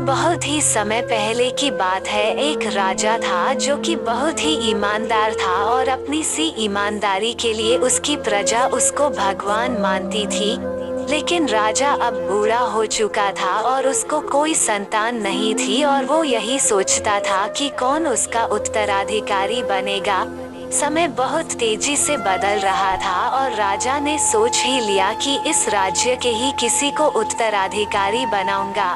बहुत ही समय पहले की बात है। एक राजा था जो कि बहुत ही ईमानदार था और अपनी सी ईमानदारी के लिए उसकी प्रजा उसको भगवान मानती थी। लेकिन राजा अब बूढ़ा हो चुका था और उसको कोई संतान नहीं थी और वो यही सोचता था कि कौन उसका उत्तराधिकारी बनेगा। समय बहुत तेजी से बदल रहा था और राजा ने सोच ही लिया कि इस राज्य के ही किसी को उत्तराधिकारी बनाऊंगा।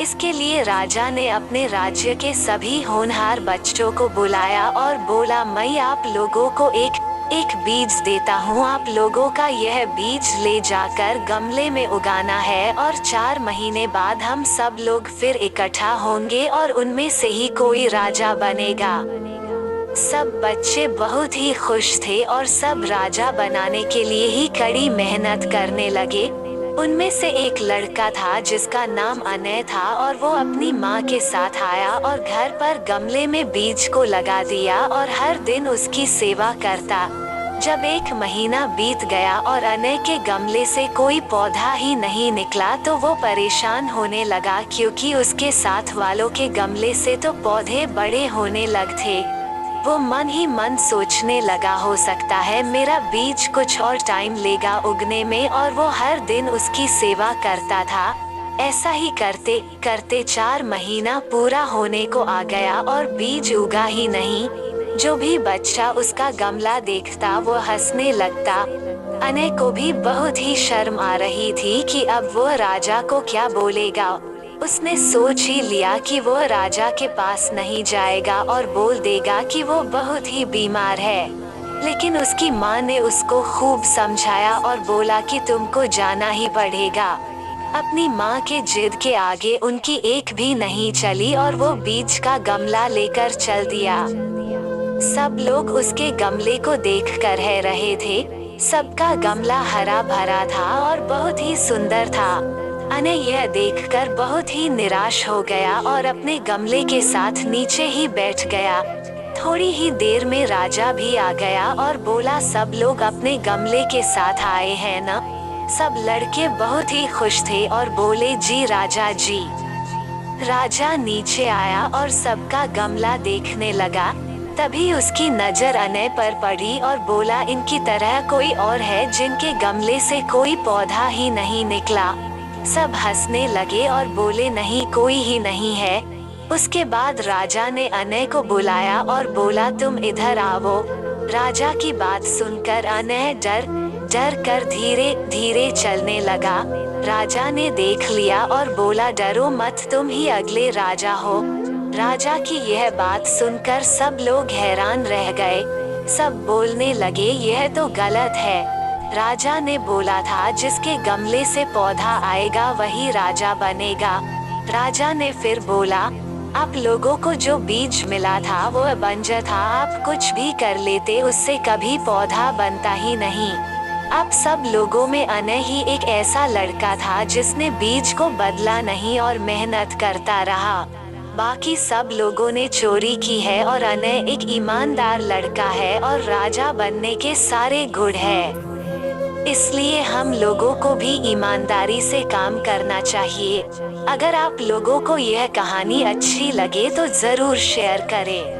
इसके लिए राजा ने अपने राज्य के सभी होनहार बच्चों को बुलाया और बोला, मैं आप लोगों को एक बीज देता हूँ। आप लोगों का यह बीज ले जाकर गमले में उगाना है और 4 महीने बाद हम सब लोग फिर इकट्ठा होंगे और उनमें से ही कोई राजा बनेगा। सब बच्चे बहुत ही खुश थे और सब राजा बनाने के लिए ही कड़ी मेहनत करने लगे। उनमें से एक लड़का था जिसका नाम अनय था और वो अपनी माँ के साथ आया और घर पर गमले में बीज को लगा दिया और हर दिन उसकी सेवा करता। जब 1 महीना बीत गया और अनय के गमले से कोई पौधा ही नहीं निकला तो वो परेशान होने लगा, क्योंकि उसके साथ वालों के गमले से तो पौधे बड़े होने लग थे। वो मन ही मन सोचने लगा, हो सकता है मेरा बीज कुछ और टाइम लेगा उगने में, और वो हर दिन उसकी सेवा करता था। ऐसा ही करते करते 4 महीना पूरा होने को आ गया और बीज उगा ही नहीं। जो भी बच्चा उसका गमला देखता वो हंसने लगता। अनय को भी बहुत ही शर्म आ रही थी कि अब वो राजा को क्या बोलेगा। उसने सोच ही लिया कि वो राजा के पास नहीं जाएगा और बोल देगा कि वो बहुत ही बीमार है। लेकिन उसकी माँ ने उसको खूब समझाया और बोला कि तुमको जाना ही पड़ेगा। अपनी माँ के जिद के आगे उनकी एक भी नहीं चली और वो बीज का गमला लेकर चल दिया। सब लोग उसके गमले को देख कर रह रहे थे। सबका गमला हरा भरा था और बहुत ही सुंदर था। अनय यह देखकर बहुत ही निराश हो गया और अपने गमले के साथ नीचे ही बैठ गया। थोड़ी ही देर में राजा भी आ गया और बोला, सब लोग अपने गमले के साथ आए हैं न? सब लड़के बहुत ही खुश थे और बोले, जी राजा जी। राजा नीचे आया और सबका गमला देखने लगा। तभी उसकी नजर अनय पर पड़ी और बोला, इनकी तरह कोई और है जिनके गमले से कोई पौधा ही नहीं निकला। सब हंसने लगे और बोले, नहीं, कोई ही नहीं है। उसके बाद राजा ने अनय को बुलाया और बोला, तुम इधर आओ। राजा की बात सुनकर अनय डर कर धीरे धीरे चलने लगा। राजा ने देख लिया और बोला, डरो मत, तुम ही अगले राजा हो। राजा की यह बात सुनकर सब लोग हैरान रह गए। सब बोलने लगे, यह तो गलत है। राजा ने बोला था जिसके गमले से पौधा आएगा वही राजा बनेगा। राजा ने फिर बोला, आप लोगों को जो बीज मिला था वो बंजर था, आप कुछ भी कर लेते उससे कभी पौधा बनता ही नहीं। आप सब लोगों में अनय ही एक ऐसा लड़का था जिसने बीज को बदला नहीं और मेहनत करता रहा। बाकी सब लोगों ने चोरी की है और अनय एक ईमानदार लड़का है और राजा बनने के सारे गुण है। इसलिए हम लोगों को भी ईमानदारी से काम करना चाहिए। अगर आप लोगों को यह कहानी अच्छी लगे तो जरूर शेयर करें।